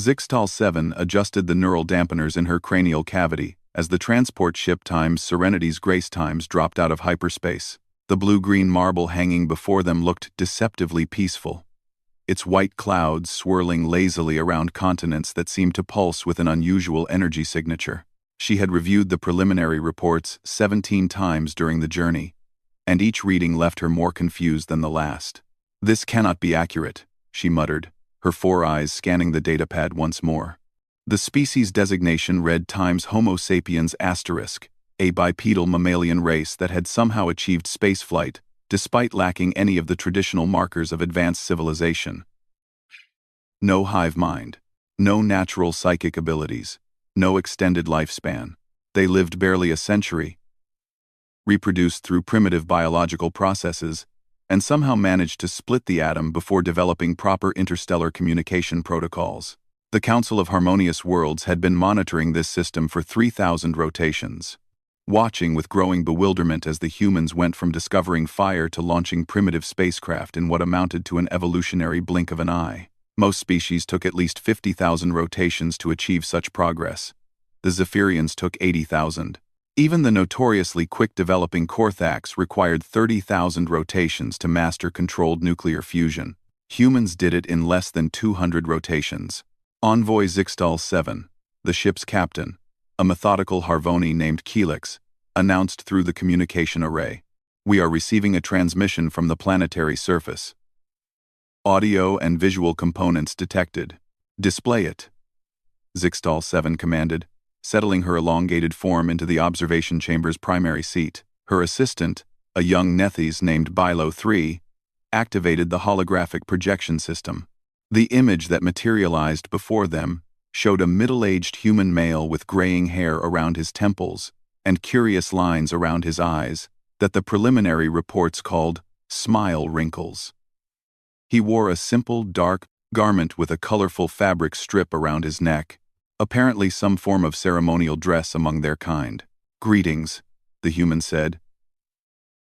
Zixtal-7 adjusted the neural dampeners in her cranial cavity as the transport ship times Serenity's grace times dropped out of hyperspace. The blue-green marble hanging before them looked deceptively peaceful, its white clouds swirling lazily around continents that seemed to pulse with an unusual energy signature. She had reviewed the preliminary reports 17 times during the journey, and each reading left her more confused than the last. "This cannot be accurate," she muttered, her four eyes scanning the datapad once more. The species designation read times Homo sapiens *, a bipedal mammalian race that had somehow achieved spaceflight, despite lacking any of the traditional markers of advanced civilization. No hive mind, no natural psychic abilities, no extended lifespan. They lived barely a century, reproduced through primitive biological processes, and somehow managed to split the atom before developing proper interstellar communication protocols. The Council of Harmonious Worlds had been monitoring this system for 3,000 rotations, watching with growing bewilderment as the humans went from discovering fire to launching primitive spacecraft in what amounted to an evolutionary blink of an eye. Most species took at least 50,000 rotations to achieve such progress. The Zephyrians took 80,000. Even the notoriously quick-developing Korthax required 30,000 rotations to master controlled nuclear fusion. Humans did it in less than 200 rotations. Envoy Zixtal-7, the ship's captain, a methodical Harvoni named Keelix, announced through the communication array, "We are receiving a transmission from the planetary surface. Audio and visual components detected. Display it." Zixtal-7 commanded, settling her elongated form into the observation chamber's primary seat. Her assistant, a young Nethys named Bilo-3, activated the holographic projection system. The image that materialized before them showed a middle-aged human male with graying hair around his temples and curious lines around his eyes that the preliminary reports called smile wrinkles. He wore a simple, dark garment with a colorful fabric strip around his neck, apparently some form of ceremonial dress among their kind. "Greetings," the human said.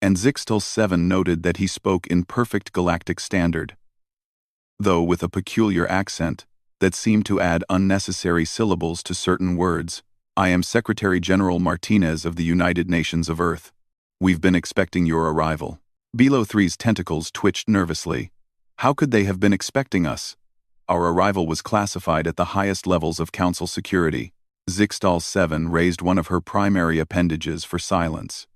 And Zixtal-7 noted that he spoke in perfect galactic standard, though with a peculiar accent that seemed to add unnecessary syllables to certain words. "I am Secretary General Martinez of the United Nations of Earth. We've been expecting your arrival." Bilo-3's tentacles twitched nervously. How could they have been expecting us? Our arrival was classified at the highest levels of Council security. Zixtal-7 raised one of her primary appendages for silence.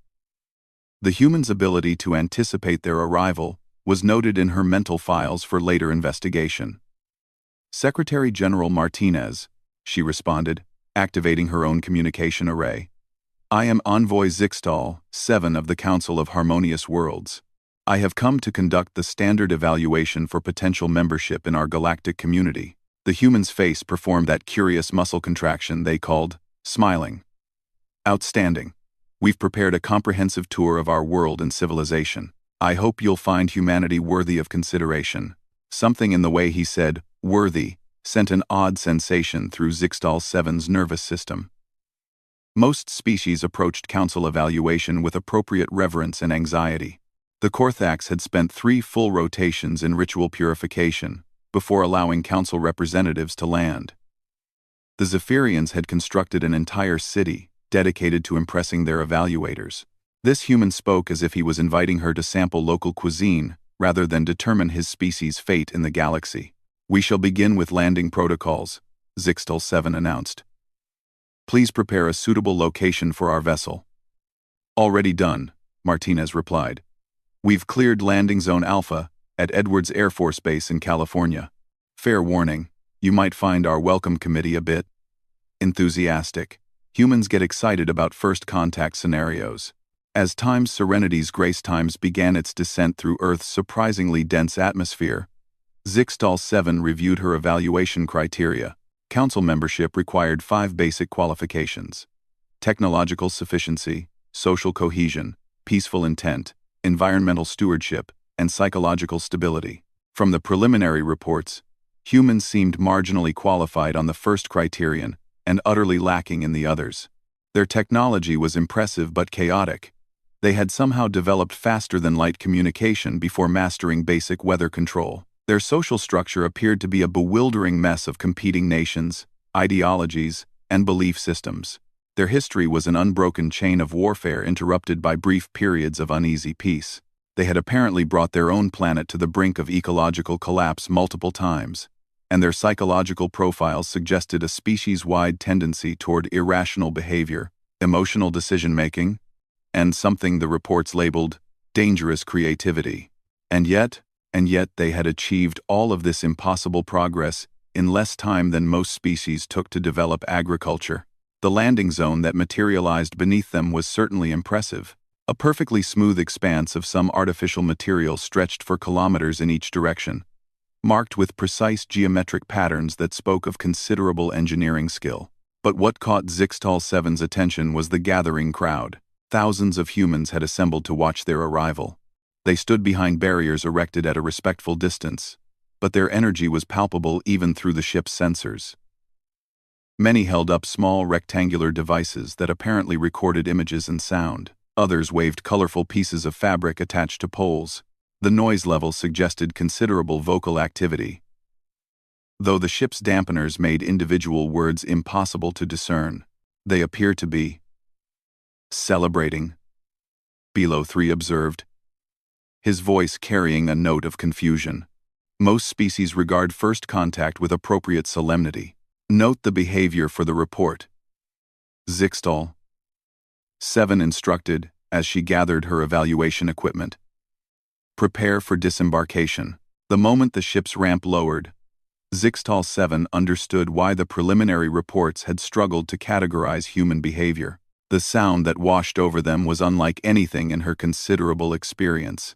The human's ability to anticipate their arrival was noted in her mental files for later investigation. "Secretary General Martinez," she responded, activating her own communication array. "I am Envoy Zixtal-7 of the Council of Harmonious Worlds. I have come to conduct the standard evaluation for potential membership in our galactic community." The human's face performed that curious muscle contraction they called smiling. "Outstanding. We've prepared a comprehensive tour of our world and civilization. I hope you'll find humanity worthy of consideration." Something in the way he said "worthy" sent an odd sensation through Zixtal-7's nervous system. Most species approached Council evaluation with appropriate reverence and anxiety. The Korthax had spent 3 full rotations in ritual purification before allowing Council representatives to land. The Zephyrians had constructed an entire city dedicated to impressing their evaluators. This human spoke as if he was inviting her to sample local cuisine rather than determine his species' fate in the galaxy. "We shall begin with landing protocols," Zixtal-7 announced. "Please prepare a suitable location for our vessel." "Already done," Martinez replied. "We've cleared Landing Zone Alpha at Edwards Air Force Base in California. Fair warning, you might find our welcome committee a bit enthusiastic. Humans get excited about first contact scenarios. As times Serenity's grace times began its descent through Earth's surprisingly dense atmosphere, Zixtal-7 reviewed her evaluation criteria. Council membership required 5 basic qualifications: technological sufficiency, social cohesion, peaceful intent, environmental stewardship, and psychological stability. From the preliminary reports, humans seemed marginally qualified on the first criterion and utterly lacking in the others. Their technology was impressive but chaotic. They had somehow developed faster-than-light communication before mastering basic weather control. Their social structure appeared to be a bewildering mess of competing nations, ideologies, and belief systems. Their history was an unbroken chain of warfare interrupted by brief periods of uneasy peace. They had apparently brought their own planet to the brink of ecological collapse multiple times, and their psychological profiles suggested a species-wide tendency toward irrational behavior, emotional decision-making, and something the reports labeled dangerous creativity. And yet they had achieved all of this impossible progress in less time than most species took to develop agriculture. The landing zone that materialized beneath them was certainly impressive. A perfectly smooth expanse of some artificial material stretched for kilometers in each direction, marked with precise geometric patterns that spoke of considerable engineering skill. But what caught Zixtal-7's attention was the gathering crowd. Thousands of humans had assembled to watch their arrival. They stood behind barriers erected at a respectful distance, but their energy was palpable even through the ship's sensors. Many held up small rectangular devices that apparently recorded images and sound. Others waved colorful pieces of fabric attached to poles. The noise level suggested considerable vocal activity, though the ship's dampeners made individual words impossible to discern. They appear to be celebrating, Below 3 observed, his voice carrying a note of confusion. Most species regard first contact with appropriate solemnity. Note the behavior for the report. Zixtal 7 instructed as she gathered her evaluation equipment. Prepare for disembarkation. The moment the ship's ramp lowered, Zixtal 7 understood why the preliminary reports had struggled to categorize human behavior. The sound that washed over them was unlike anything in her considerable experience.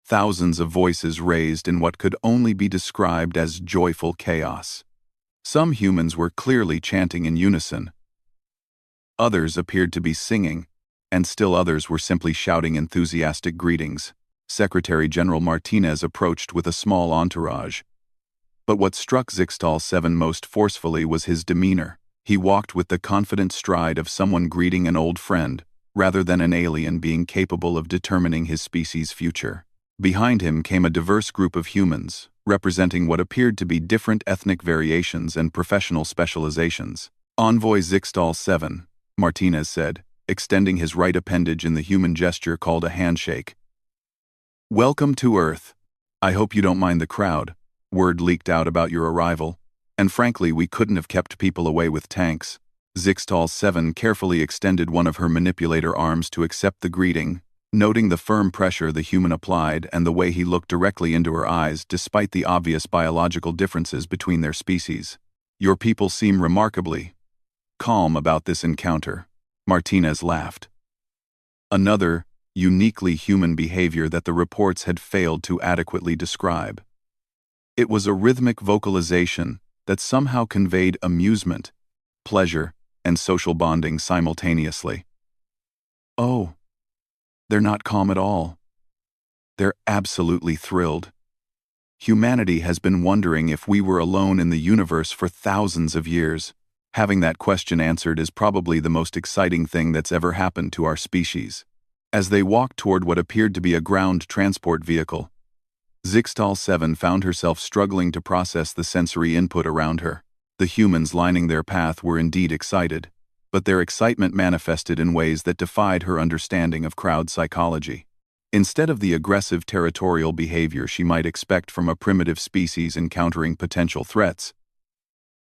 Thousands of voices raised in what could only be described as joyful chaos. Some humans were clearly chanting in unison. Others appeared to be singing, and still others were simply shouting enthusiastic greetings. Secretary General Martinez approached with a small entourage. But what struck Zixtal 7 most forcefully was his demeanor. He walked with the confident stride of someone greeting an old friend, rather than an alien being capable of determining his species' future. Behind him came a diverse group of humans, representing what appeared to be different ethnic variations and professional specializations. Envoy Zixtal 7, Martinez said, extending his right appendage in the human gesture called a handshake. Welcome to Earth. I hope you don't mind the crowd. Word leaked out about your arrival, and frankly we couldn't have kept people away with tanks. Zixtal 7 carefully extended one of her manipulator arms to accept the greeting, noting the firm pressure the human applied and the way he looked directly into her eyes despite the obvious biological differences between their species. Your people seem remarkably calm about this encounter, Martinez laughed. Another, uniquely human behavior that the reports had failed to adequately describe. It was a rhythmic vocalization that somehow conveyed amusement, pleasure, and social bonding simultaneously. Oh, they're not calm at all. They're absolutely thrilled. Humanity has been wondering if we were alone in the universe for thousands of years. Having that question answered is probably the most exciting thing that's ever happened to our species. As they walked toward what appeared to be a ground transport vehicle, Zixtal 7 found herself struggling to process the sensory input around her. The humans lining their path were indeed excited, but their excitement manifested in ways that defied her understanding of crowd psychology. Instead of the aggressive territorial behavior she might expect from a primitive species encountering potential threats,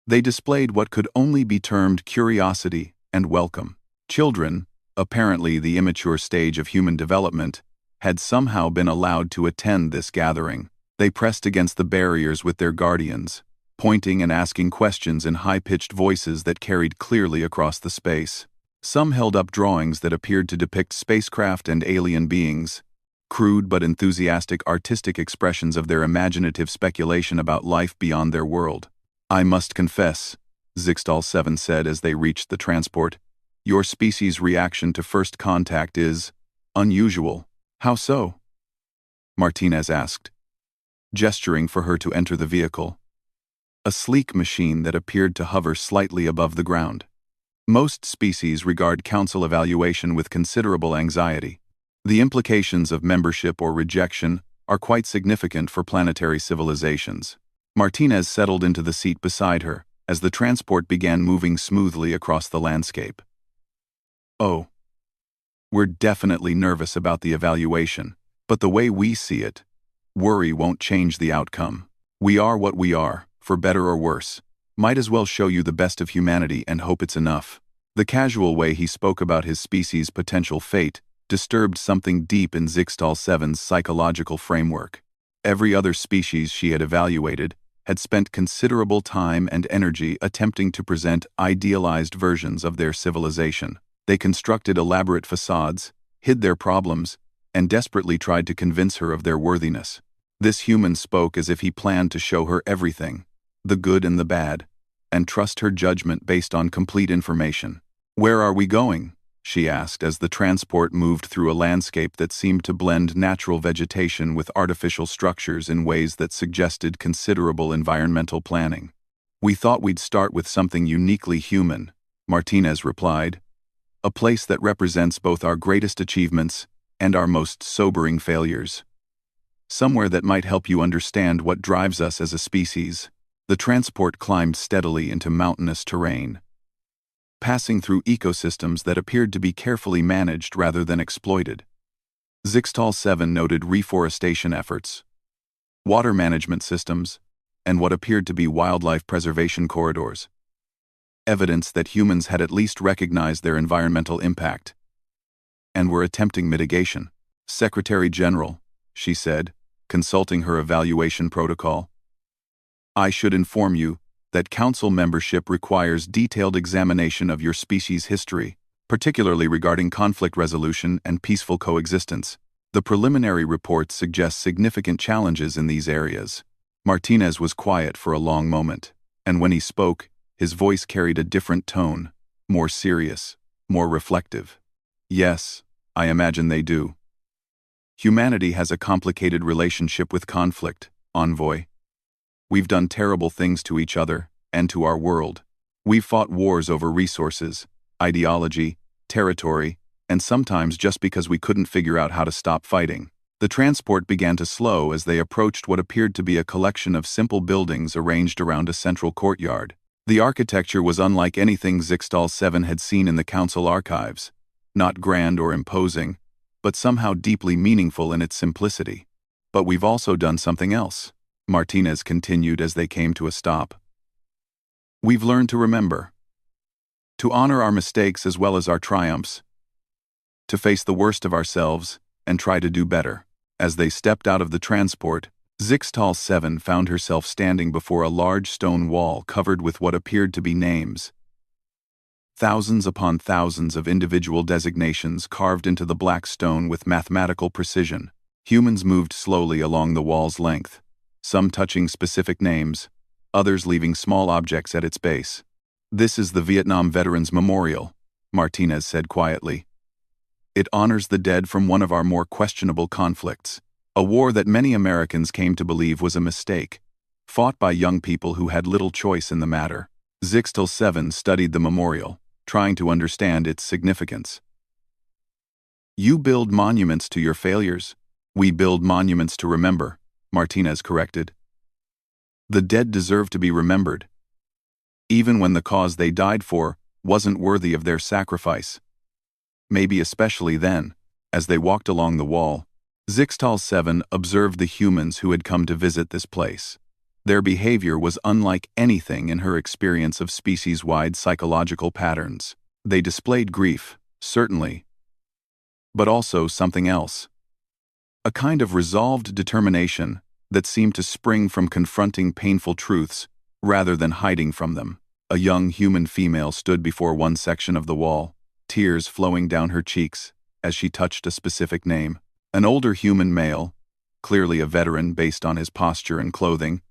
they displayed what could only be termed curiosity and welcome. Children, apparently the immature stage of human development, had somehow been allowed to attend this gathering. They pressed against the barriers with their guardians, pointing and asking questions in high-pitched voices that carried clearly across the space. Some held up drawings that appeared to depict spacecraft and alien beings, crude but enthusiastic artistic expressions of their imaginative speculation about life beyond their world. I must confess, Zixtal 7 said as they reached the transport, your species' reaction to first contact is unusual. How so? Martinez asked, gesturing for her to enter the vehicle. A sleek machine that appeared to hover slightly above the ground. Most species regard council evaluation with considerable anxiety. The implications of membership or rejection are quite significant for planetary civilizations. Martinez settled into the seat beside her as the transport began moving smoothly across the landscape. Oh, we're definitely nervous about the evaluation, but the way we see it, worry won't change the outcome. We are what we are, for better or worse. Might as well show you the best of humanity and hope it's enough. The casual way he spoke about his species' potential fate disturbed something deep in Zixtal 7's psychological framework. Every other species she had evaluated had spent considerable time and energy attempting to present idealized versions of their civilization. They constructed elaborate facades, hid their problems, and desperately tried to convince her of their worthiness. This human spoke as if he planned to show her everything, the good and the bad, and trust her judgment based on complete information. "Where are we going?" she asked as the transport moved through a landscape that seemed to blend natural vegetation with artificial structures in ways that suggested considerable environmental planning. "We thought we'd start with something uniquely human," Martinez replied. "A place that represents both our greatest achievements and our most sobering failures. Somewhere that might help you understand what drives us as a species." The transport climbed steadily into mountainous terrain, passing through ecosystems that appeared to be carefully managed rather than exploited. Zixtal 7 noted reforestation efforts, water management systems, and what appeared to be wildlife preservation corridors. Evidence that humans had at least recognized their environmental impact and were attempting mitigation. "Secretary General," she said, consulting her evaluation protocol, "I should inform you that council membership requires detailed examination of your species' history, particularly regarding conflict resolution and peaceful coexistence. The preliminary report suggests significant challenges in these areas." Martinez was quiet for a long moment, and when he spoke, his voice carried a different tone, more serious, more reflective. "Yes, I imagine they do. Humanity has a complicated relationship with conflict, Envoy. We've done terrible things to each other and to our world. We've fought wars over resources, ideology, territory, and sometimes just because we couldn't figure out how to stop fighting." The transport began to slow as they approached what appeared to be a collection of simple buildings arranged around a central courtyard. The architecture was unlike anything Zixtal 7 had seen in the council archives, not grand or imposing, but somehow deeply meaningful in its simplicity. "But we've also done something else," Martinez continued as they came to a stop. "We've learned to remember, to honor our mistakes as well as our triumphs, to face the worst of ourselves and try to do better." As they stepped out of the transport, Zixtal 7 found herself standing before a large stone wall covered with what appeared to be names. Thousands upon thousands of individual designations carved into the black stone with mathematical precision. Humans moved slowly along the wall's length, some touching specific names, others leaving small objects at its base. "This is the Vietnam Veterans Memorial," Martinez said quietly. "It honors the dead from one of our more questionable conflicts, a war that many Americans came to believe was a mistake, fought by young people who had little choice in the matter." Zixtal 7 studied the memorial, trying to understand its significance. "You build monuments to your failures. We build monuments to remember," Martinez corrected. "The dead deserve to be remembered, even when the cause they died for wasn't worthy of their sacrifice. Maybe especially then." As they walked along the wall, Zixtal 7 observed the humans who had come to visit this place. Their behavior was unlike anything in her experience of species-wide psychological patterns. They displayed grief, certainly, but also something else. A kind of resolved determination that seemed to spring from confronting painful truths rather than hiding from them. A young human female stood before one section of the wall, tears flowing down her cheeks as she touched a specific name. An older human male, clearly a veteran based on his posture and clothing,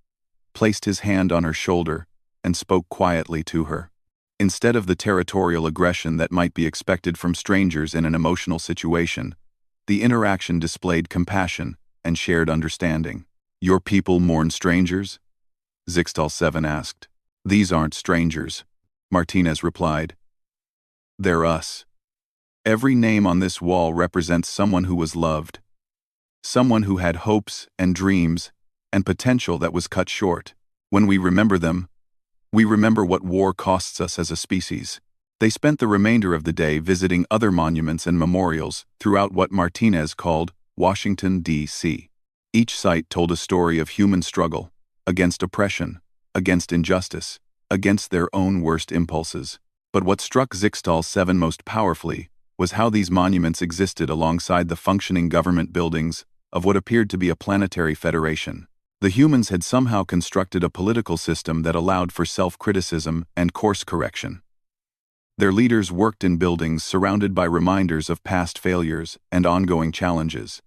placed his hand on her shoulder and spoke quietly to her. Instead of the territorial aggression that might be expected from strangers in an emotional situation, the interaction displayed compassion and shared understanding. "Your people mourn strangers?" Zixtal 7 asked. "These aren't strangers," Martinez replied. "They're us. Every name on this wall represents someone who was loved, someone who had hopes and dreams and potential that was cut short. When we remember them, we remember what war costs us as a species. They spent the remainder of the day visiting other monuments and memorials throughout what Martinez called Washington, D.C. Each site told a story of human struggle, against oppression, against injustice, against their own worst impulses. But what struck Zixtal 7 most powerfully was how these monuments existed alongside the functioning government buildings of what appeared to be a planetary federation. The humans had somehow constructed a political system that allowed for self-criticism and course correction. Their leaders worked in buildings surrounded by reminders of past failures and ongoing challenges.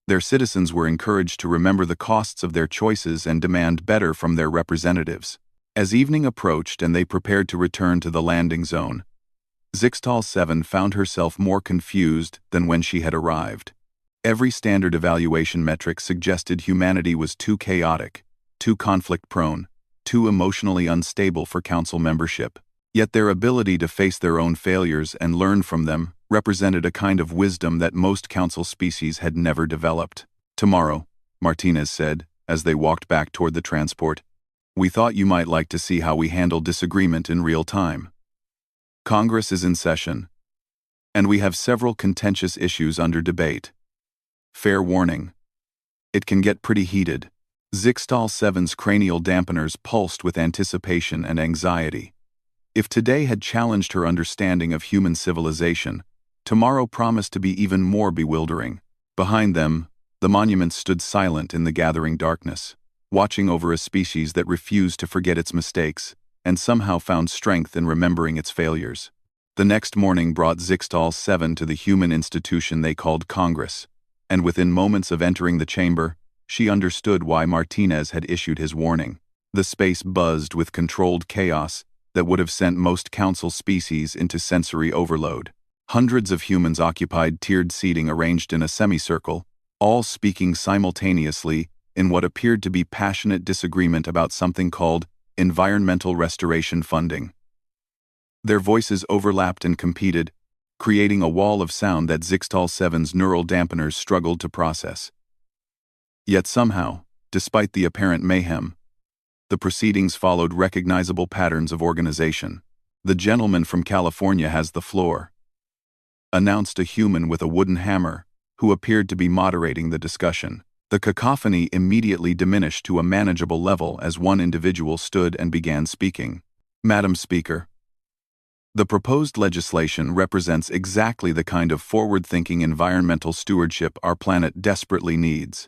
Their citizens were encouraged to remember the costs of their choices and demand better from their representatives. As evening approached and they prepared to return to the landing zone, Zixtal 7 found herself more confused than when she had arrived. Every standard evaluation metric suggested humanity was too chaotic, too conflict-prone, too emotionally unstable for council membership. Yet their ability to face their own failures and learn from them represented a kind of wisdom that most council species had never developed. "Tomorrow," Martinez said, as they walked back toward the transport, "we thought you might like to see how we handle disagreement in real time. Congress is in session, and we have several contentious issues under debate. Fair warning, it can get pretty heated." Zixtal 7's cranial dampeners pulsed with anticipation and anxiety. If today had challenged her understanding of human civilization, tomorrow promised to be even more bewildering. Behind them, the monuments stood silent in the gathering darkness, watching over a species that refused to forget its mistakes and somehow found strength in remembering its failures. The next morning brought Zixtal 7 to the human institution they called Congress, and within moments of entering the chamber, she understood why Martinez had issued his warning. The space buzzed with controlled chaos that would have sent most council species into sensory overload. Hundreds of humans occupied tiered seating arranged in a semicircle, all speaking simultaneously in what appeared to be passionate disagreement about something called environmental restoration funding. Their voices overlapped and competed, creating a wall of sound that Zixtal 7's neural dampeners struggled to process. Yet somehow, despite the apparent mayhem, the proceedings followed recognizable patterns of organization. "The gentleman from California has the floor," announced a human with a wooden hammer, who appeared to be moderating the discussion. The cacophony immediately diminished to a manageable level as one individual stood and began speaking. "Madam Speaker, the proposed legislation represents exactly the kind of forward-thinking environmental stewardship our planet desperately needs,"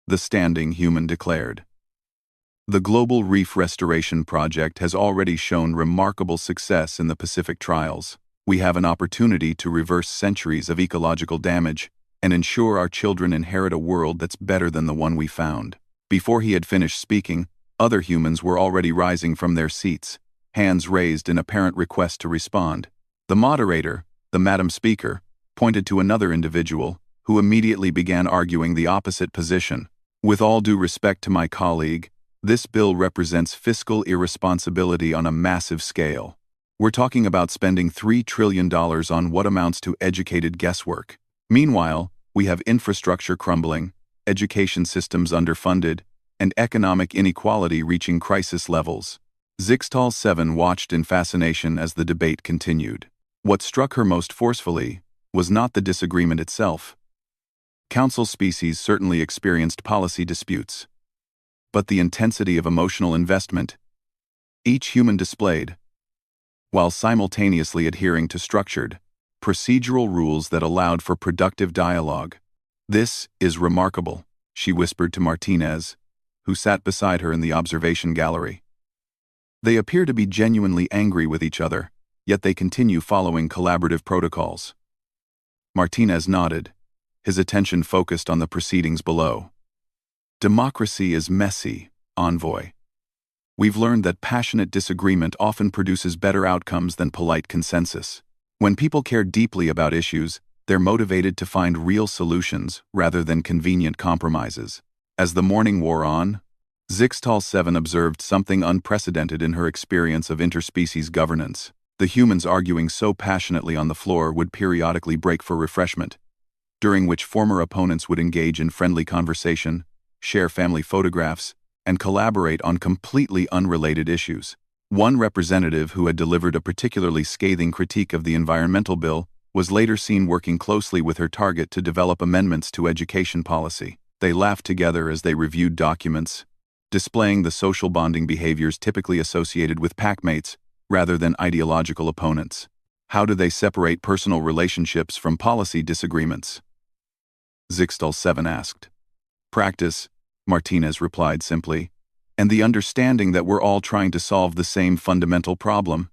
the standing human declared. "The Global Reef Restoration Project has already shown remarkable success in the Pacific trials. We have an opportunity to reverse centuries of ecological damage and ensure our children inherit a world that's better than the one we found." Before he had finished speaking, other humans were already rising from their seats, hands raised in apparent request to respond. The moderator, the Madam Speaker, pointed to another individual, who immediately began arguing the opposite position. "With all due respect to my colleague, this bill represents fiscal irresponsibility on a massive scale. We're talking about spending $3 trillion on what amounts to educated guesswork. Meanwhile, we have infrastructure crumbling, education systems underfunded, and economic inequality reaching crisis levels." Zixtal 7 watched in fascination as the debate continued. What struck her most forcefully was not the disagreement itself. Council species certainly experienced policy disputes, but the intensity of emotional investment each human displayed, while simultaneously adhering to structured, procedural rules that allowed for productive dialogue. "This is remarkable," she whispered to Martinez, who sat beside her in the observation gallery. "They appear to be genuinely angry with each other, yet they continue following collaborative protocols." Martinez nodded, his attention focused on the proceedings below. "Democracy is messy, Envoy. We've learned that passionate disagreement often produces better outcomes than polite consensus. When people care deeply about issues, they're motivated to find real solutions rather than convenient compromises." As the morning wore on, Zixtal 7 observed something unprecedented in her experience of interspecies governance. The humans arguing so passionately on the floor would periodically break for refreshment, during which former opponents would engage in friendly conversation, share family photographs, and collaborate on completely unrelated issues. One representative who had delivered a particularly scathing critique of the environmental bill was later seen working closely with her target to develop amendments to education policy. They laughed together as they reviewed documents, displaying the social bonding behaviors typically associated with packmates rather than ideological opponents. How do they separate personal relationships from policy disagreements? Zixtal 7 asked. Practice, Martinez replied simply, and the understanding that we're all trying to solve the same fundamental problem: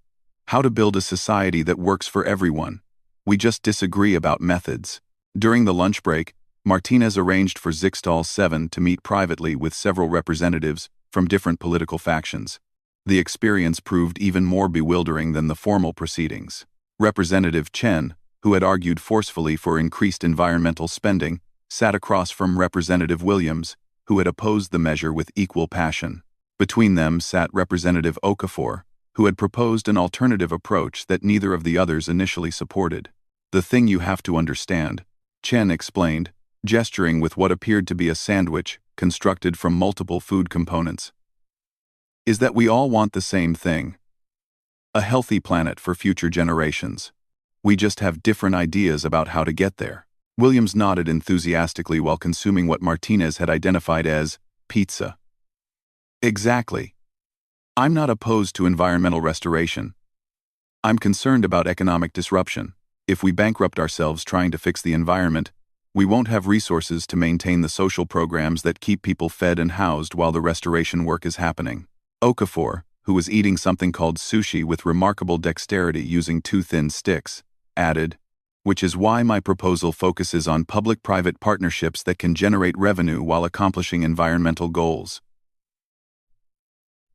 how to build a society that works for everyone. We just disagree about methods. During the lunch break, Martinez arranged for Zixtal 7 to meet privately with several representatives from different political factions. The experience proved even more bewildering than the formal proceedings. Representative Chen, who had argued forcefully for increased environmental spending, sat across from Representative Williams, who had opposed the measure with equal passion. Between them sat Representative Okafor, who had proposed an alternative approach that neither of the others initially supported. The thing you have to understand, Chen explained, gesturing with what appeared to be a sandwich constructed from multiple food components, is that we all want the same thing: a healthy planet for future generations. We just have different ideas about how to get there. Williams nodded enthusiastically while consuming what Martinez had identified as pizza. Exactly. I'm not opposed to environmental restoration. I'm concerned about economic disruption. If we bankrupt ourselves trying to fix the environment, we won't have resources to maintain the social programs that keep people fed and housed while the restoration work is happening. Okafor, who was eating something called sushi with remarkable dexterity using 2 thin sticks, added, which is why my proposal focuses on public-private partnerships that can generate revenue while accomplishing environmental goals.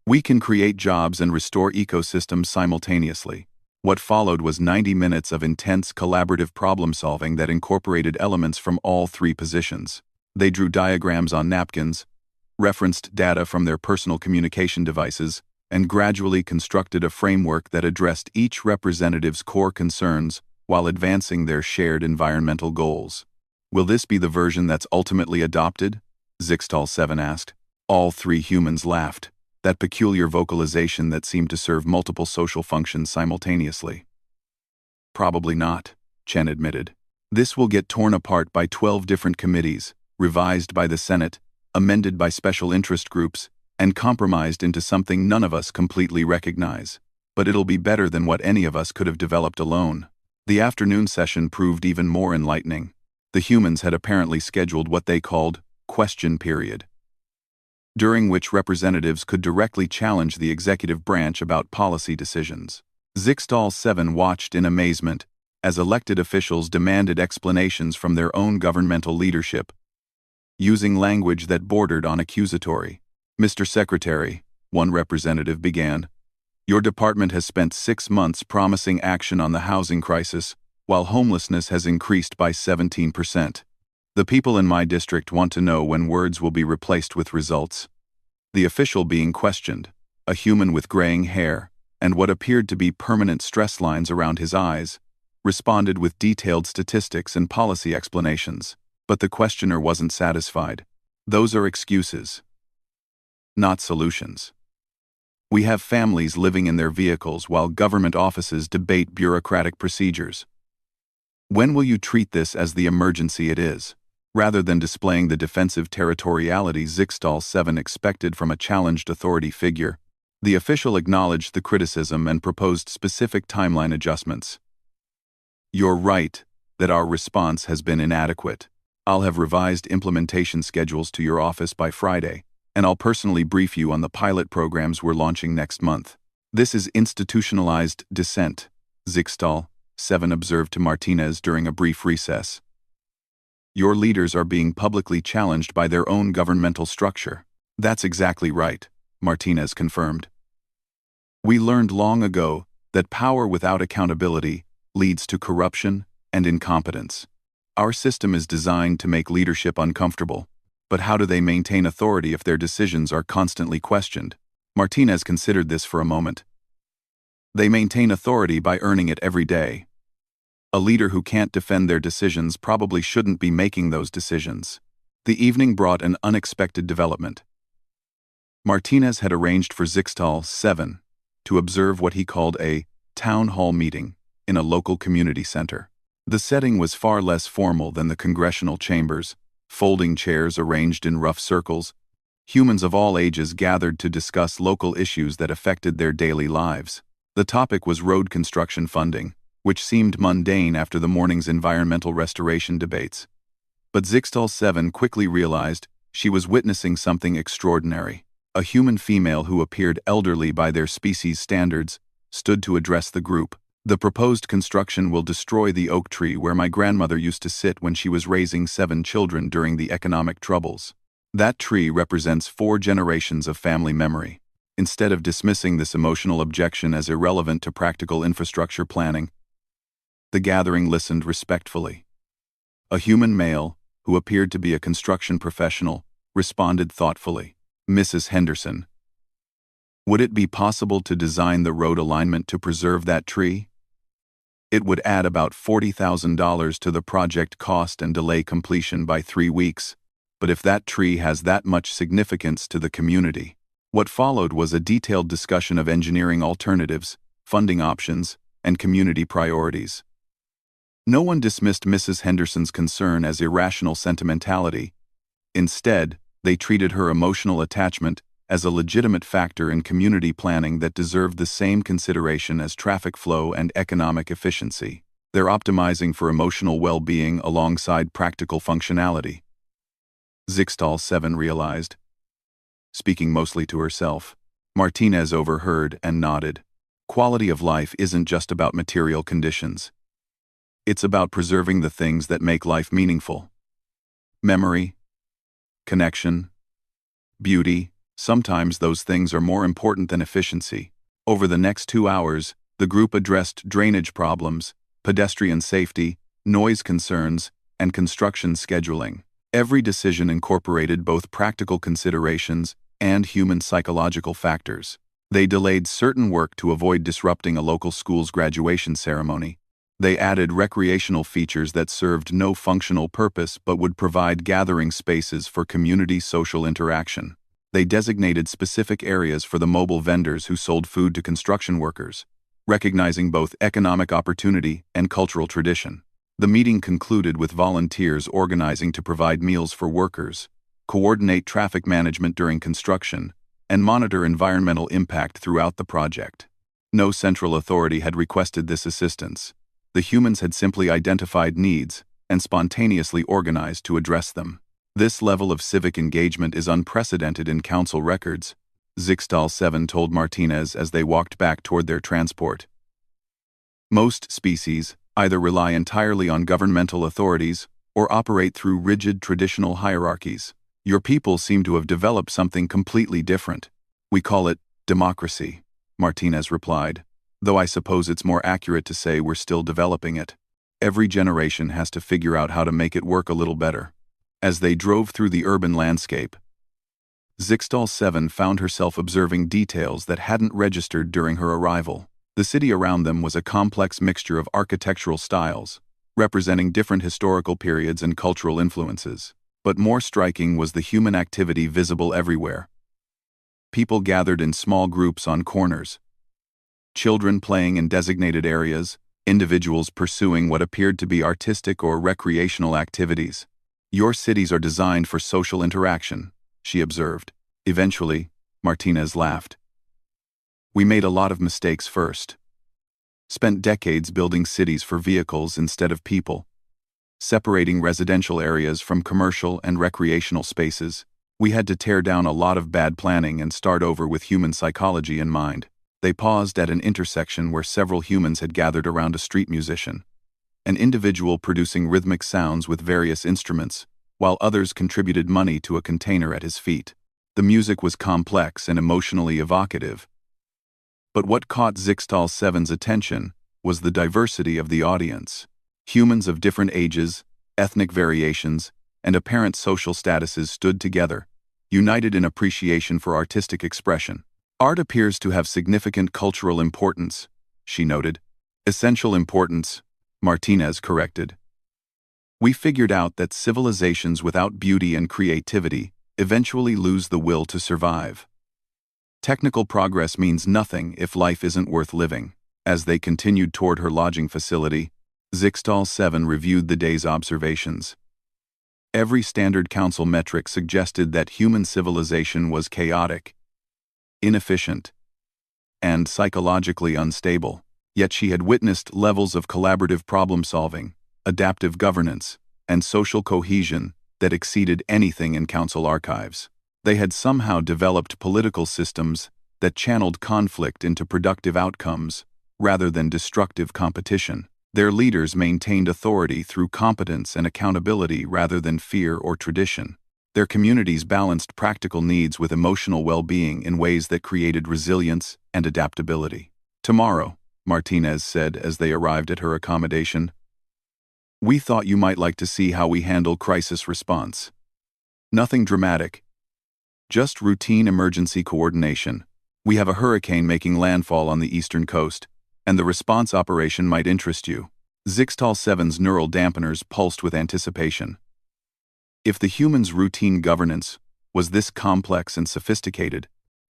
We can create jobs and restore ecosystems simultaneously. What followed was 90 minutes of intense collaborative problem-solving that incorporated elements from all 3 positions. They drew diagrams on napkins, referenced data from their personal communication devices, and gradually constructed a framework that addressed each representative's core concerns while advancing their shared environmental goals. Will this be the version that's ultimately adopted? Zixtal 7 asked. All 3 humans laughed, that peculiar vocalization that seemed to serve multiple social functions simultaneously. Probably not, Chen admitted. This will get torn apart by 12 different committees, revised by the Senate, amended by special interest groups, and compromised into something none of us completely recognize. But it'll be better than what any of us could have developed alone. The afternoon session proved even more enlightening. The humans had apparently scheduled what they called question period, during which representatives could directly challenge the executive branch about policy decisions. Zixtal 7 watched in amazement as elected officials demanded explanations from their own governmental leadership, using language that bordered on accusatory. Mr. Secretary, one representative began, your department has spent 6 months promising action on the housing crisis, while homelessness has increased by 17%. The people in my district want to know when words will be replaced with results. The official being questioned, a human with graying hair and what appeared to be permanent stress lines around his eyes, responded with detailed statistics and policy explanations. But the questioner wasn't satisfied. Those are excuses, not solutions. We have families living in their vehicles while government offices debate bureaucratic procedures. When will you treat this as the emergency it is, rather than displaying the defensive territoriality Zixtal 7 expected from a challenged authority figure? The official acknowledged the criticism and proposed specific timeline adjustments. You're right that our response has been inadequate. I'll have revised implementation schedules to your office by Friday, and I'll personally brief you on the pilot programs we're launching next month. This is institutionalized dissent, Zixtal 7 observed to Martinez during a brief recess. Your leaders are being publicly challenged by their own governmental structure. That's exactly right, Martinez confirmed. We learned long ago that power without accountability leads to corruption and incompetence. Our system is designed to make leadership uncomfortable. But how do they maintain authority if their decisions are constantly questioned? Martinez considered this for a moment. They maintain authority by earning it every day. A leader who can't defend their decisions probably shouldn't be making those decisions. The evening brought an unexpected development. Martinez had arranged for Zixtal 7 to observe what he called a town hall meeting in a local community center. The setting was far less formal than the congressional chambers, folding chairs arranged in rough circles. Humans of all ages gathered to discuss local issues that affected their daily lives. The topic was road construction funding, which seemed mundane after the morning's environmental restoration debates. But Zixtal 7 quickly realized she was witnessing something extraordinary. A human female who appeared elderly by their species standards stood to address the group. The proposed construction will destroy the oak tree where my grandmother used to sit when she was raising 7 children during the economic troubles. That tree represents 4 generations of family memory. Instead of dismissing this emotional objection as irrelevant to practical infrastructure planning, the gathering listened respectfully. A human male, who appeared to be a construction professional, responded thoughtfully. Mrs. Henderson, would it be possible to design the road alignment to preserve that tree? It would add about $40,000 to the project cost and delay completion by 3 weeks, but if that tree has that much significance to the community. What followed was a detailed discussion of engineering alternatives, funding options, and community priorities. No one dismissed Mrs. Henderson's concern as irrational sentimentality. Instead, they treated her emotional attachment as a legitimate factor in community planning that deserved the same consideration as traffic flow and economic efficiency. They're optimizing for emotional well-being alongside practical functionality. Zixtal 7 realized. Speaking mostly to herself, Martinez overheard and nodded. Quality of life isn't just about material conditions. It's about preserving the things that make life meaningful. Memory, connection, beauty, sometimes those things are more important than efficiency. Over the next 2 hours, the group addressed drainage problems, pedestrian safety, noise concerns, and construction scheduling. Every decision incorporated both practical considerations and human psychological factors. They delayed certain work to avoid disrupting a local school's graduation ceremony. They added recreational features that served no functional purpose but would provide gathering spaces for community social interaction. They designated specific areas for the mobile vendors who sold food to construction workers, recognizing both economic opportunity and cultural tradition. The meeting concluded with volunteers organizing to provide meals for workers, coordinate traffic management during construction, and monitor environmental impact throughout the project. No central authority had requested this assistance. The humans had simply identified needs and spontaneously organized to address them. This level of civic engagement is unprecedented in council records, Zixtal 7 told Martinez as they walked back toward their transport. Most species either rely entirely on governmental authorities or operate through rigid traditional hierarchies. Your people seem to have developed something completely different. We call it democracy, Martinez replied, though I suppose it's more accurate to say we're still developing it. Every generation has to figure out how to make it work a little better. As they drove through the urban landscape, Zixtal 7 found herself observing details that hadn't registered during her arrival. The city around them was a complex mixture of architectural styles, representing different historical periods and cultural influences. But more striking was the human activity visible everywhere. People gathered in small groups on corners, children playing in designated areas, individuals pursuing what appeared to be artistic or recreational activities. Your cities are designed for social interaction, she observed. Eventually, Martinez laughed. We made a lot of mistakes first. Spent decades building cities for vehicles instead of people, separating residential areas from commercial and recreational spaces. We had to tear down a lot of bad planning and start over with human psychology in mind. They paused at an intersection where several humans had gathered around a street musician, an individual producing rhythmic sounds with various instruments, while others contributed money to a container at his feet. The music was complex and emotionally evocative. But what caught Zixtal 7's attention was the diversity of the audience. Humans of different ages, ethnic variations, and apparent social statuses stood together, united in appreciation for artistic expression. Art appears to have significant cultural importance, she noted. Essential importance, Martinez corrected. We figured out that civilizations without beauty and creativity eventually lose the will to survive. Technical progress means nothing if life isn't worth living. As they continued toward her lodging facility, Zixtal 7 reviewed the day's observations. Every Standard Council metric suggested that human civilization was chaotic, inefficient, and psychologically unstable. Yet she had witnessed levels of collaborative problem-solving, adaptive governance, and social cohesion that exceeded anything in Council archives. They had somehow developed political systems that channeled conflict into productive outcomes rather than destructive competition. Their leaders maintained authority through competence and accountability rather than fear or tradition. Their communities balanced practical needs with emotional well-being in ways that created resilience and adaptability. Tomorrow, Martinez said as they arrived at her accommodation, we thought you might like to see how we handle crisis response. Nothing dramatic, just routine emergency coordination. We have a hurricane making landfall on the eastern coast, and the response operation might interest you. Zixtal 7's neural dampeners pulsed with anticipation. If the humans' routine governance was this complex and sophisticated,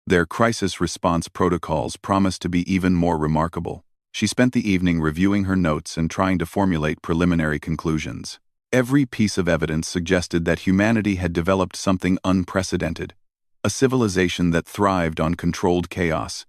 their crisis response protocols promised to be even more remarkable. She spent the evening reviewing her notes and trying to formulate preliminary conclusions. Every piece of evidence suggested that humanity had developed something unprecedented, a civilization that thrived on controlled chaos,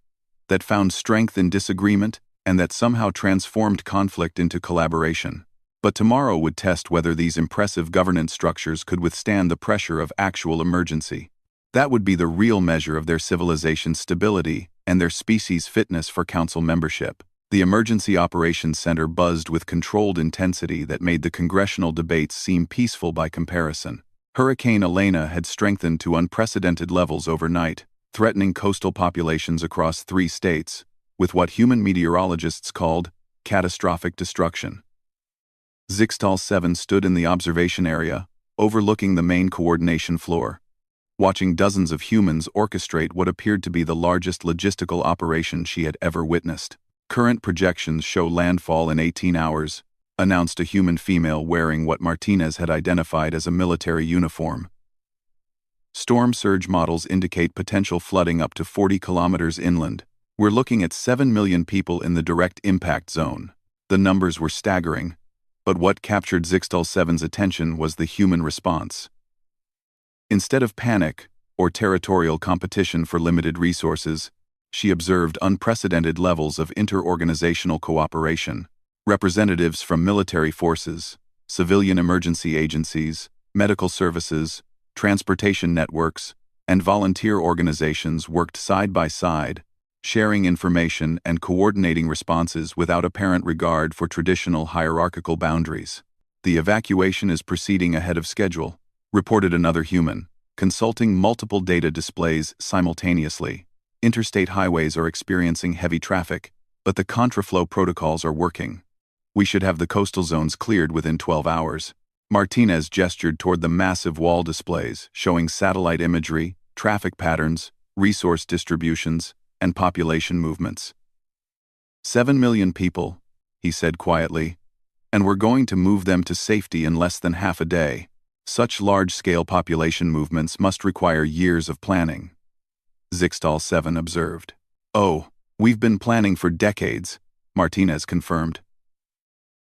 that found strength in disagreement, and that somehow transformed conflict into collaboration. But tomorrow would test whether these impressive governance structures could withstand the pressure of actual emergency. That would be the real measure of their civilization's stability and their species' fitness for Council membership. The Emergency Operations Center buzzed with controlled intensity that made the congressional debates seem peaceful by comparison. Hurricane Elena had strengthened to unprecedented levels overnight, threatening coastal populations across 3 states, with what human meteorologists called catastrophic destruction. Zixtal 7 stood in the observation area, overlooking the main coordination floor, watching dozens of humans orchestrate what appeared to be the largest logistical operation she had ever witnessed. Current projections show landfall in 18 hours, announced a human female wearing what Martinez had identified as a military uniform. Storm surge models indicate potential flooding up to 40 kilometers inland. We're looking at 7 million people in the direct impact zone. The numbers were staggering, but what captured Zixtal 7's attention was the human response. Instead of panic or territorial competition for limited resources, she observed unprecedented levels of inter-organizational cooperation. Representatives from military forces, civilian emergency agencies, medical services, transportation networks, and volunteer organizations worked side by side, sharing information and coordinating responses without apparent regard for traditional hierarchical boundaries. The evacuation is proceeding ahead of schedule, reported another human, consulting multiple data displays simultaneously. Interstate highways are experiencing heavy traffic, but the contraflow protocols are working. We should have the coastal zones cleared within 12 hours. Martinez gestured toward the massive wall displays showing satellite imagery, traffic patterns, resource distributions, and population movements. 7 million people, he said quietly, and we're going to move them to safety in less than half a day. Such large-scale population movements must require years of planning. Zixtal 7 observed. Oh, we've been planning for decades, Martinez confirmed.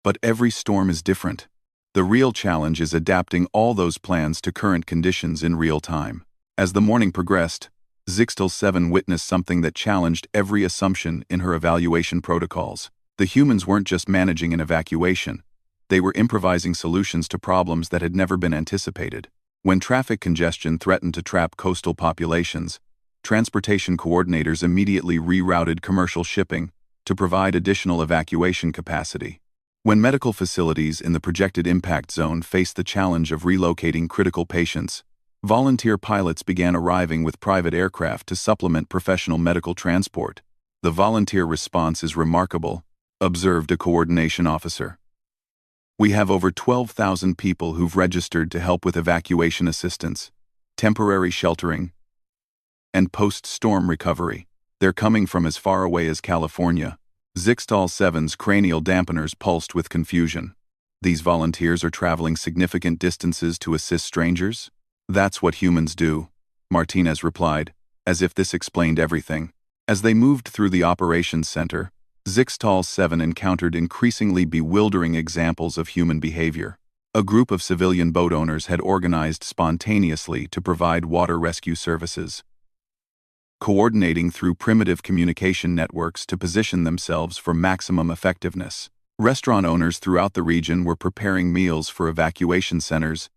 But every storm is different. The real challenge is adapting all those plans to current conditions in real time. As the morning progressed, Zixtal 7 witnessed something that challenged every assumption in her evaluation protocols. The humans weren't just managing an evacuation. They were improvising solutions to problems that had never been anticipated. When traffic congestion threatened to trap coastal populations, transportation coordinators immediately rerouted commercial shipping to provide additional evacuation capacity. When medical facilities in the projected impact zone faced the challenge of relocating critical patients, volunteer pilots began arriving with private aircraft to supplement professional medical transport. The volunteer response is remarkable, observed a coordination officer. We have over 12,000 people who've registered to help with evacuation assistance, temporary sheltering, and post-storm recovery. They're coming from as far away as California, Zixtal 7's cranial dampeners pulsed with confusion. These volunteers are traveling significant distances to assist strangers? That's what humans do, Martinez replied, as if this explained everything. As they moved through the operations center, Zixtal 7 encountered increasingly bewildering examples of human behavior. A group of civilian boat owners had organized spontaneously to provide water rescue services, coordinating through primitive communication networks to position themselves for maximum effectiveness. Restaurant owners throughout the region were preparing meals for evacuation centers,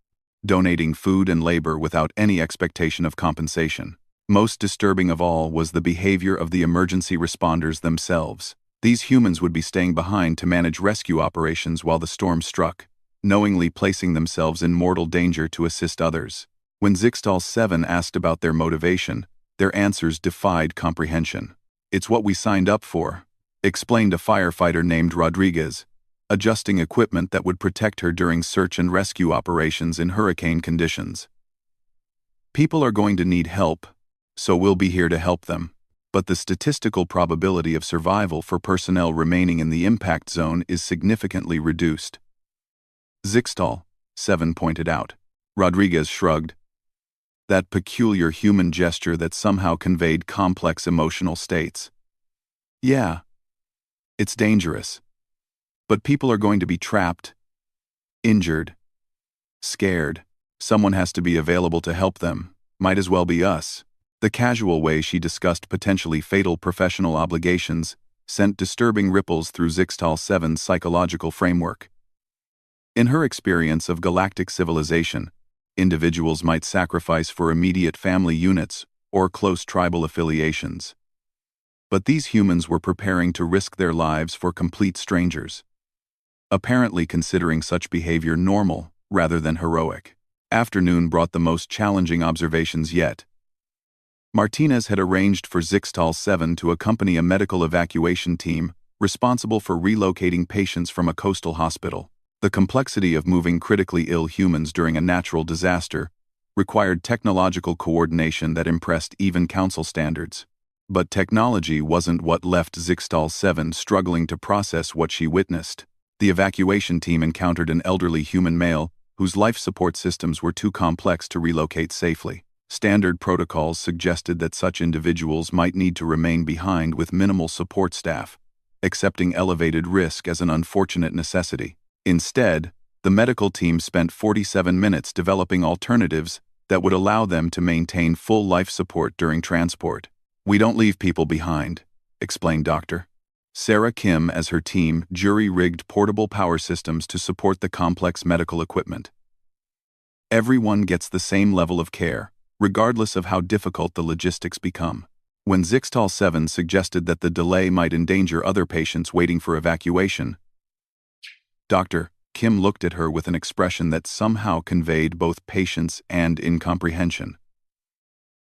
donating food and labor without any expectation of compensation. Most disturbing of all was the behavior of the emergency responders themselves. These humans would be staying behind to manage rescue operations while the storm struck, knowingly placing themselves in mortal danger to assist others. When Zixtal 7 asked about their motivation, their answers defied comprehension. "It's what we signed up for," explained a firefighter named Rodriguez, adjusting equipment that would protect her during search and rescue operations in hurricane conditions. "People are going to need help, so we'll be here to help them. But the statistical probability of survival for personnel remaining in the impact zone is significantly reduced," Zixtal 7 pointed out. Rodriguez shrugged. That peculiar human gesture that somehow conveyed complex emotional states. "Yeah, it's dangerous. But people are going to be trapped, injured, scared. Someone has to be available to help them. Might as well be us." The casual way she discussed potentially fatal professional obligations sent disturbing ripples through Zixtal 7's psychological framework. In her experience of galactic civilization, individuals might sacrifice for immediate family units or close tribal affiliations. But these humans were preparing to risk their lives for complete strangers, apparently considering such behavior normal rather than heroic. Afternoon brought the most challenging observations yet. Martinez had arranged for Zixtal 7 to accompany a medical evacuation team responsible for relocating patients from a coastal hospital. The complexity of moving critically ill humans during a natural disaster required technological coordination that impressed even council standards. But technology wasn't what left Zixtal 7 struggling to process what she witnessed. The evacuation team encountered an elderly human male whose life support systems were too complex to relocate safely. Standard protocols suggested that such individuals might need to remain behind with minimal support staff, accepting elevated risk as an unfortunate necessity. Instead, the medical team spent 47 minutes developing alternatives that would allow them to maintain full life support during transport. "We don't leave people behind," explained Dr. Sarah Kim as her team jury-rigged portable power systems to support the complex medical equipment. "Everyone gets the same level of care, regardless of how difficult the logistics become." When Zixtal 7 suggested that the delay might endanger other patients waiting for evacuation, Dr. Kim looked at her with an expression that somehow conveyed both patience and incomprehension.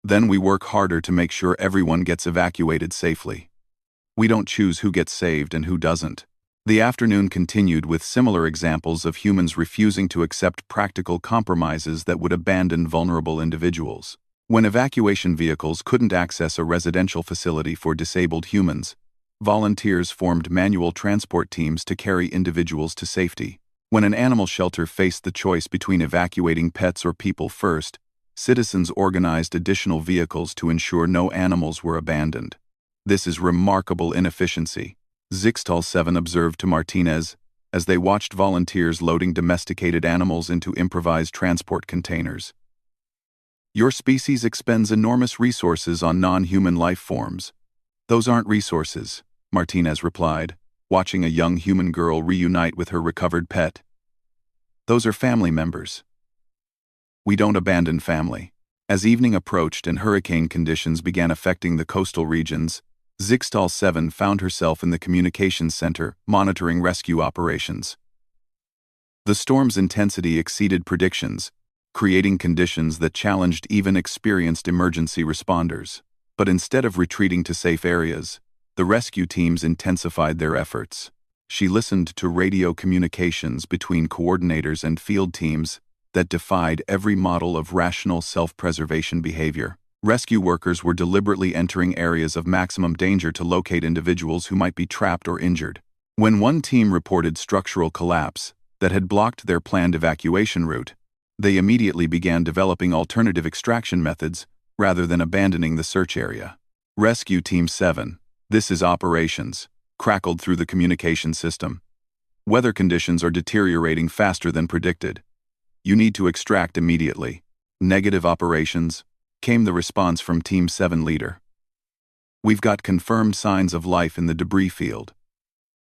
"Then we work harder to make sure everyone gets evacuated safely. We don't choose who gets saved and who doesn't." The afternoon continued with similar examples of humans refusing to accept practical compromises that would abandon vulnerable individuals. When evacuation vehicles couldn't access a residential facility for disabled humans, volunteers formed manual transport teams to carry individuals to safety. When an animal shelter faced the choice between evacuating pets or people first, citizens organized additional vehicles to ensure no animals were abandoned. "This is remarkable inefficiency," Zixtal 7 observed to Martinez as they watched volunteers loading domesticated animals into improvised transport containers. "Your species expends enormous resources on non-human life forms." "Those aren't resources," Martinez replied, watching a young human girl reunite with her recovered pet. "Those are family members. We don't abandon family." As evening approached and hurricane conditions began affecting the coastal regions, Zixtal 7 found herself in the communications center, monitoring rescue operations. The storm's intensity exceeded predictions, creating conditions that challenged even experienced emergency responders. But instead of retreating to safe areas, the rescue teams intensified their efforts. She listened to radio communications between coordinators and field teams that defied every model of rational self-preservation behavior. Rescue workers were deliberately entering areas of maximum danger to locate individuals who might be trapped or injured. When one team reported structural collapse that had blocked their planned evacuation route, they immediately began developing alternative extraction methods rather than abandoning the search area. Rescue Team 7, this is operations, crackled through the communication system. Weather conditions are deteriorating faster than predicted. You need to extract immediately. Negative operations, came the response from Team 7 leader. We've got confirmed signs of life in the debris field.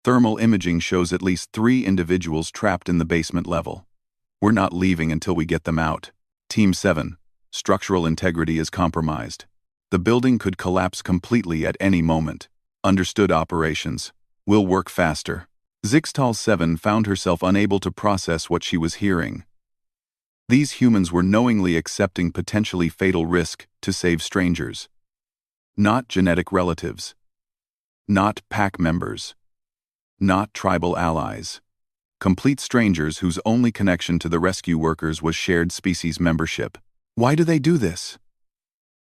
Thermal imaging shows at least 3 individuals trapped in the basement level. We're not leaving until we get them out. Team 7, structural integrity is compromised. The building could collapse completely at any moment. Understood operations. We'll work faster. Zixtal 7 found herself unable to process what she was hearing. These humans were knowingly accepting potentially fatal risk to save strangers. Not genetic relatives. Not pack members. Not tribal allies. Complete strangers whose only connection to the rescue workers was shared species membership. Why do they do this?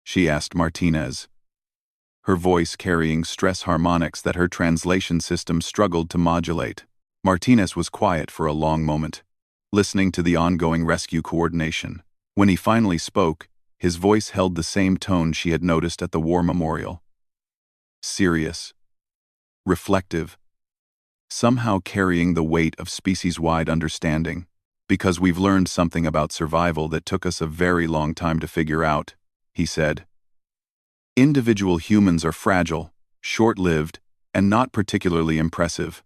She asked Martinez, her voice carrying stress harmonics that her translation system struggled to modulate. Martinez was quiet for a long moment, listening to the ongoing rescue coordination. When he finally spoke, his voice held the same tone she had noticed at the war memorial. Serious. Reflective. Somehow carrying the weight of species-wide understanding. Because we've learned something about survival that took us a very long time to figure out, he said. Individual humans are fragile, short-lived, and not particularly impressive.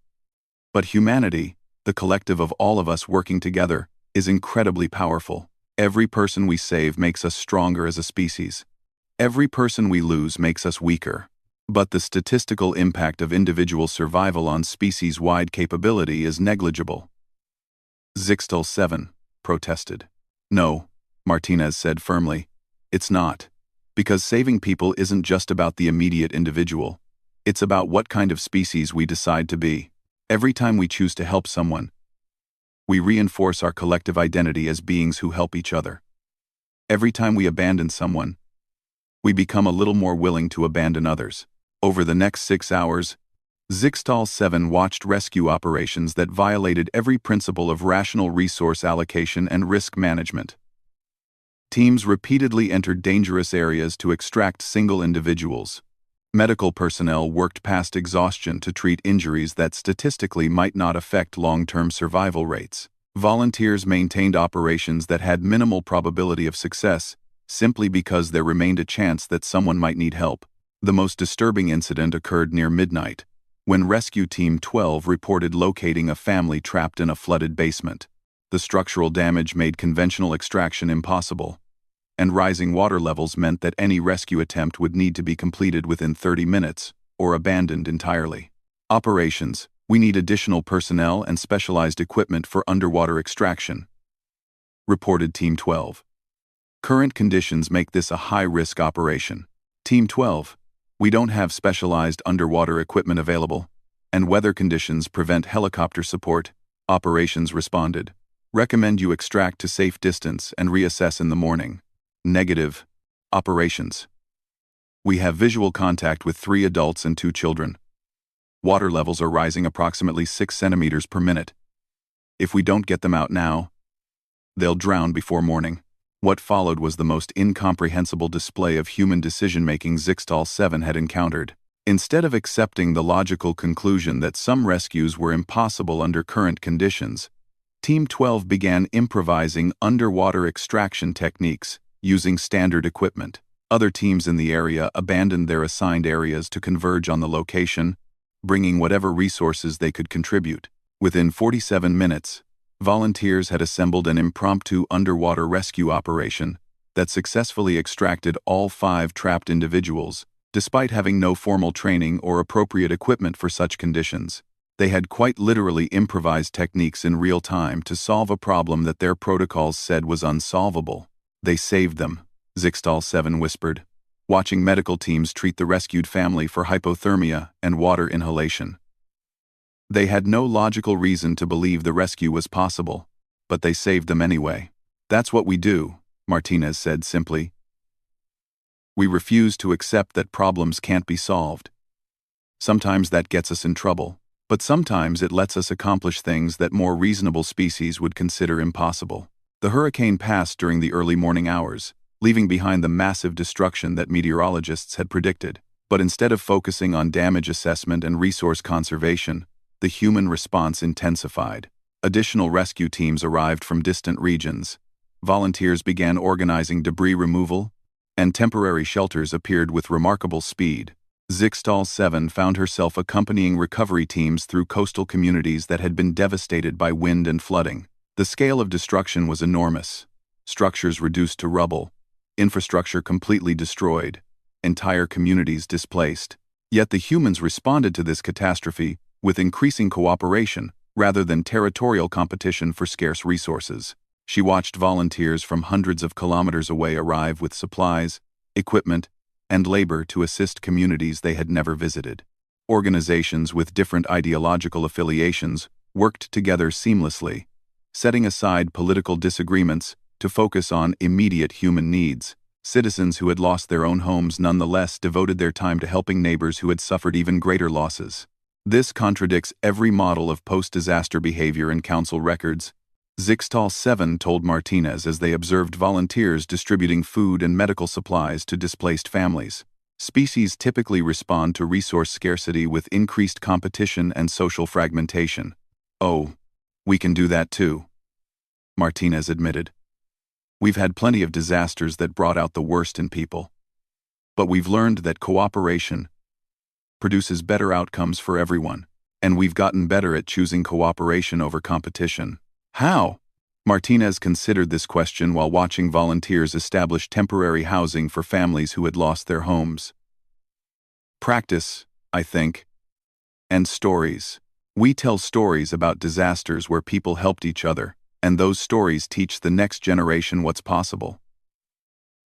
But humanity, the collective of all of us working together, is incredibly powerful. Every person we save makes us stronger as a species. Every person we lose makes us weaker. But the statistical impact of individual survival on species-wide capability is negligible. Zixtal 7 protested. No, Martinez said firmly, it's not. Because saving people isn't just about the immediate individual. It's about what kind of species we decide to be. Every time we choose to help someone, we reinforce our collective identity as beings who help each other. Every time we abandon someone, we become a little more willing to abandon others. Over the next 6 hours, Zixtal 7 watched rescue operations that violated every principle of rational resource allocation and risk management. Teams repeatedly entered dangerous areas to extract single individuals. Medical personnel worked past exhaustion to treat injuries that statistically might not affect long-term survival rates. Volunteers maintained operations that had minimal probability of success, simply because there remained a chance that someone might need help. The most disturbing incident occurred near midnight, when Rescue Team 12 reported locating a family trapped in a flooded basement. The structural damage made conventional extraction impossible, and rising water levels meant that any rescue attempt would need to be completed within 30 minutes, or abandoned entirely. Operations: we need additional personnel and specialized equipment for underwater extraction, reported Team 12. Current conditions make this a high-risk operation. Team 12, we don't have specialized underwater equipment available, and weather conditions prevent helicopter support. Operations responded. Recommend you extract to safe distance and reassess in the morning. Negative. Operations. We have visual contact with 3 adults and 2 children. Water levels are rising approximately 6 centimeters per minute. If we don't get them out now, they'll drown before morning. What followed was the most incomprehensible display of human decision-making Zixtal 7 had encountered. Instead of accepting the logical conclusion that some rescues were impossible under current conditions, Team 12 began improvising underwater extraction techniques using standard equipment. Other teams in the area abandoned their assigned areas to converge on the location, bringing whatever resources they could contribute. Within 47 minutes, volunteers had assembled an impromptu underwater rescue operation that successfully extracted all 5 trapped individuals, despite having no formal training or appropriate equipment for such conditions. They had quite literally improvised techniques in real time to solve a problem that their protocols said was unsolvable. They saved them, Zixtal 7 whispered, watching medical teams treat the rescued family for hypothermia and water inhalation. They had no logical reason to believe the rescue was possible, but they saved them anyway. That's what we do, Martinez said simply. We refuse to accept that problems can't be solved. Sometimes that gets us in trouble, but sometimes it lets us accomplish things that more reasonable species would consider impossible. The hurricane passed during the early morning hours, leaving behind the massive destruction that meteorologists had predicted. But instead of focusing on damage assessment and resource conservation, the human response intensified. Additional rescue teams arrived from distant regions. Volunteers began organizing debris removal, and temporary shelters appeared with remarkable speed. Zixtal 7 found herself accompanying recovery teams through coastal communities that had been devastated by wind and flooding. The scale of destruction was enormous. Structures reduced to rubble, infrastructure completely destroyed, entire communities displaced. Yet the humans responded to this catastrophe with increasing cooperation rather than territorial competition for scarce resources. She watched volunteers from hundreds of kilometers away arrive with supplies, equipment, and labor to assist communities they had never visited. Organizations with different ideological affiliations worked together seamlessly, setting aside political disagreements to focus on immediate human needs. Citizens who had lost their own homes nonetheless devoted their time to helping neighbors who had suffered even greater losses. This contradicts every model of post-disaster behavior in council records, Zixtal 7 told Martinez as they observed volunteers distributing food and medical supplies to displaced families. Species typically respond to resource scarcity with increased competition and social fragmentation. "Oh, we can do that too," Martinez admitted. "We've had plenty of disasters that brought out the worst in people. But we've learned that cooperation produces better outcomes for everyone, and we've gotten better at choosing cooperation over competition." How? Martinez considered this question while watching volunteers establish temporary housing for families who had lost their homes. Practice, I think, and stories. We tell stories about disasters where people helped each other, and those stories teach the next generation what's possible.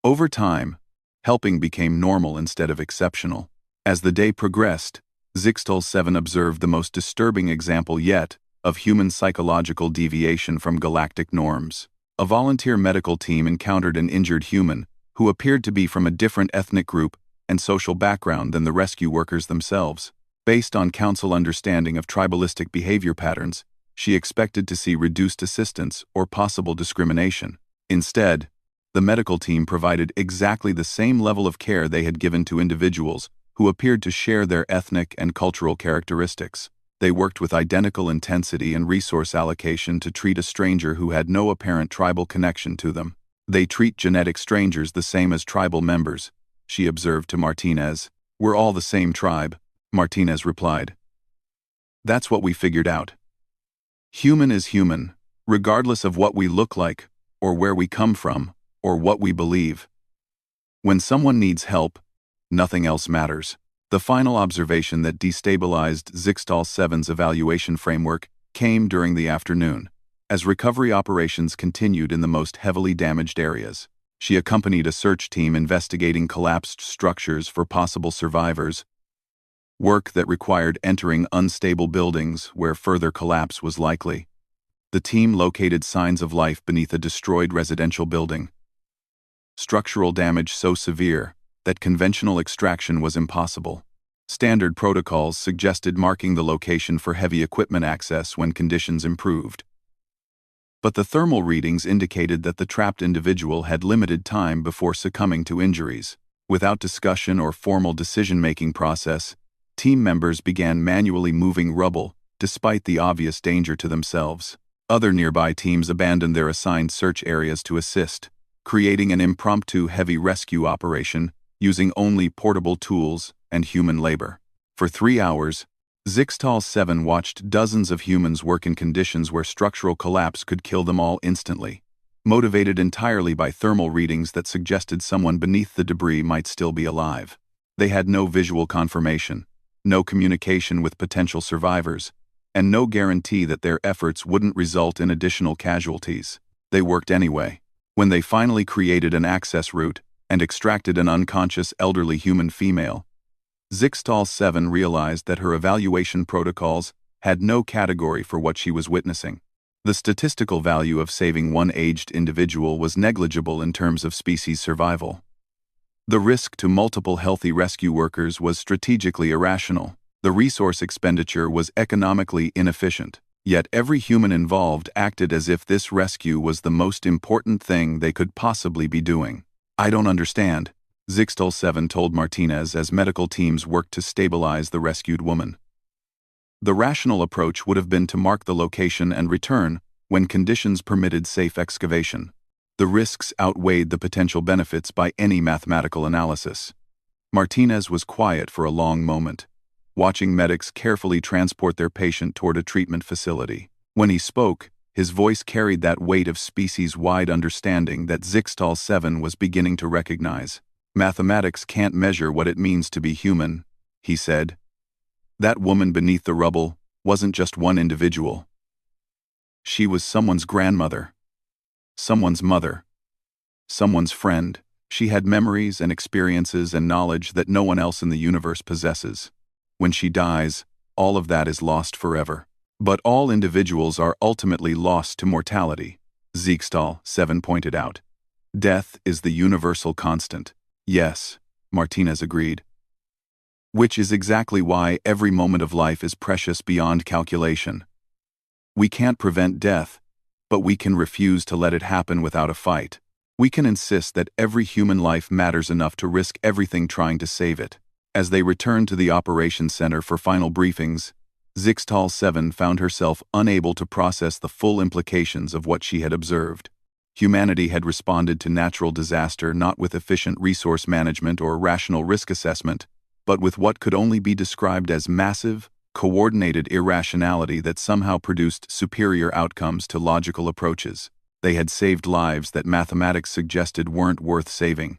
Over time, helping became normal instead of exceptional. As the day progressed, Zixtal 7 observed the most disturbing example yet of human psychological deviation from galactic norms. A volunteer medical team encountered an injured human who appeared to be from a different ethnic group and social background than the rescue workers themselves. Based on council understanding of tribalistic behavior patterns, she expected to see reduced assistance or possible discrimination. Instead, the medical team provided exactly the same level of care they had given to individuals who appeared to share their ethnic and cultural characteristics. They worked with identical intensity and resource allocation to treat a stranger who had no apparent tribal connection to them. "They treat genetic strangers the same as tribal members," she observed to Martinez. "We're all the same tribe," Martinez replied. "That's what we figured out. Human is human, regardless of what we look like, or where we come from, or what we believe. When someone needs help, nothing else matters." The final observation that destabilized Zixtal 7's evaluation framework came during the afternoon. As recovery operations continued in the most heavily damaged areas, she accompanied a search team investigating collapsed structures for possible survivors, work that required entering unstable buildings where further collapse was likely. The team located signs of life beneath a destroyed residential building. Structural damage so severe that conventional extraction was impossible. Standard protocols suggested marking the location for heavy equipment access when conditions improved. But the thermal readings indicated that the trapped individual had limited time before succumbing to injuries. Without discussion or formal decision-making process, team members began manually moving rubble, despite the obvious danger to themselves. Other nearby teams abandoned their assigned search areas to assist, creating an impromptu heavy rescue operation using only portable tools and human labor. For 3 hours, Zixtal 7 watched dozens of humans work in conditions where structural collapse could kill them all instantly. Motivated entirely by thermal readings that suggested someone beneath the debris might still be alive. They had no visual confirmation, no communication with potential survivors, and no guarantee that their efforts wouldn't result in additional casualties. They worked anyway. When they finally created an access route and extracted an unconscious elderly human female, Zixtal 7 realized that her evaluation protocols had no category for what she was witnessing. The statistical value of saving one aged individual was negligible in terms of species survival. The risk to multiple healthy rescue workers was strategically irrational. The resource expenditure was economically inefficient. Yet every human involved acted as if this rescue was the most important thing they could possibly be doing. "I don't understand," Zixtal 7 told Martinez as medical teams worked to stabilize the rescued woman. The rational approach would have been to mark the location and return when conditions permitted safe excavation. The risks outweighed the potential benefits by any mathematical analysis. Martinez was quiet for a long moment, watching medics carefully transport their patient toward a treatment facility. When he spoke, his voice carried that weight of species-wide understanding that Zixtal 7 was beginning to recognize. "Mathematics can't measure what it means to be human," he said. "That woman beneath the rubble wasn't just one individual. She was someone's grandmother, someone's mother, someone's friend. She had memories and experiences and knowledge that no one else in the universe possesses. When she dies, all of that is lost forever. But all individuals are ultimately lost to mortality," Zixtal 7 pointed out. "Death is the universal constant." "Yes," Martinez agreed. "Which is exactly why every moment of life is precious beyond calculation. We can't prevent death, but we can refuse to let it happen without a fight. We can insist that every human life matters enough to risk everything trying to save it." As they returned to the operations center for final briefings, Zixtal 7 found herself unable to process the full implications of what she had observed. Humanity had responded to natural disaster not with efficient resource management or rational risk assessment, but with what could only be described as massive, coordinated irrationality that somehow produced superior outcomes to logical approaches. They had saved lives that mathematics suggested weren't worth saving.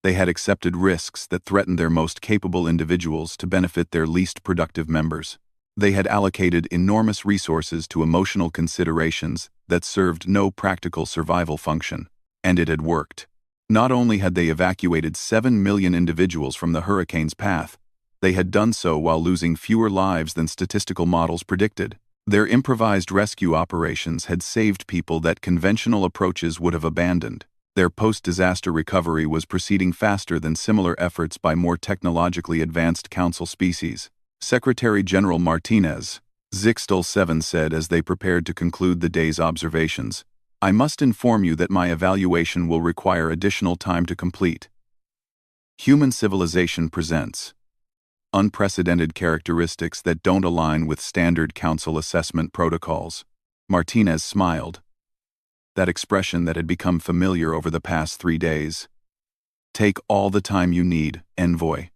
They had accepted risks that threatened their most capable individuals to benefit their least productive members. They had allocated enormous resources to emotional considerations that served no practical survival function. And it had worked. Not only had they evacuated 7 million individuals from the hurricane's path, they had done so while losing fewer lives than statistical models predicted. Their improvised rescue operations had saved people that conventional approaches would have abandoned. Their post-disaster recovery was proceeding faster than similar efforts by more technologically advanced council species. Secretary General Martinez, Zixtal 7 said as they prepared to conclude the day's observations, "I must inform you that my evaluation will require additional time to complete. Human civilization presents unprecedented characteristics that don't align with standard council assessment protocols." Martinez smiled. That expression that had become familiar over the past 3 days. "Take all the time you need, Envoy.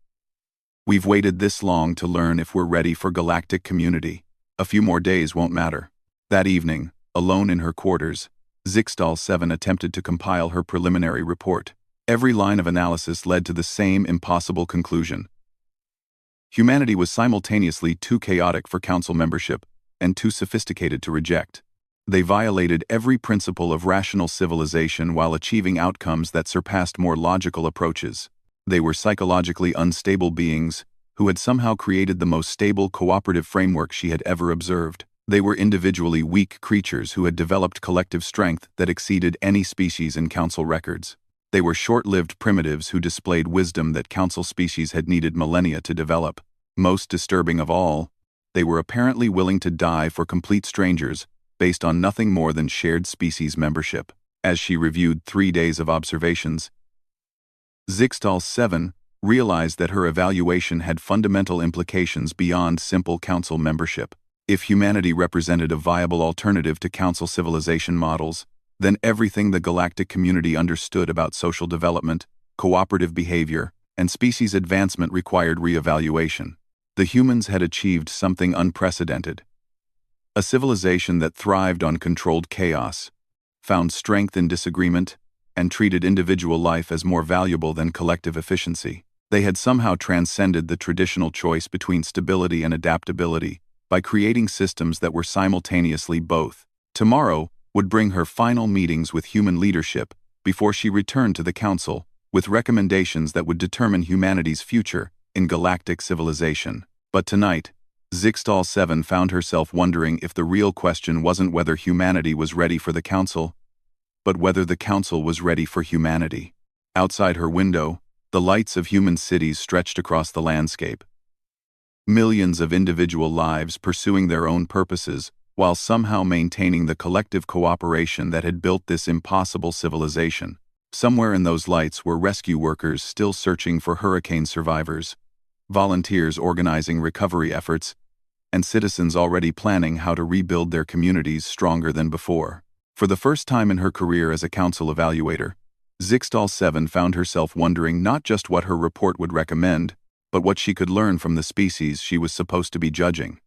We've waited this long to learn if we're ready for galactic community. A few more days won't matter." That evening, alone in her quarters, Zixtal 7 attempted to compile her preliminary report. Every line of analysis led to the same impossible conclusion. Humanity was simultaneously too chaotic for council membership and too sophisticated to reject. They violated every principle of rational civilization while achieving outcomes that surpassed more logical approaches. They were psychologically unstable beings who had somehow created the most stable cooperative framework she had ever observed. They were individually weak creatures who had developed collective strength that exceeded any species in council records. They were short-lived primitives who displayed wisdom that council species had needed millennia to develop. Most disturbing of all, they were apparently willing to die for complete strangers based on nothing more than shared species membership. As she reviewed 3 days of observations, Zixtal 7 realized that her evaluation had fundamental implications beyond simple council membership. If humanity represented a viable alternative to council civilization models, then everything the galactic community understood about social development, cooperative behavior, and species advancement required re-evaluation. The humans had achieved something unprecedented. A civilization that thrived on controlled chaos, found strength in disagreement, and treated individual life as more valuable than collective efficiency. They had somehow transcended the traditional choice between stability and adaptability by creating systems that were simultaneously both. Tomorrow would bring her final meetings with human leadership before she returned to the council with recommendations that would determine humanity's future in galactic civilization. But tonight, Zixtal 7 found herself wondering if the real question wasn't whether humanity was ready for the council, but whether the council was ready for humanity. Outside her window, The lights of human cities stretched across the landscape. Millions of individual lives pursuing their own purposes, while somehow maintaining the collective cooperation that had built this impossible civilization. Somewhere in those lights were rescue workers still searching for hurricane survivors, volunteers organizing recovery efforts, and citizens already planning how to rebuild their communities stronger than before. For the first time in her career as a council evaluator, Zixtal 7 found herself wondering not just what her report would recommend, but what she could learn from the species she was supposed to be judging.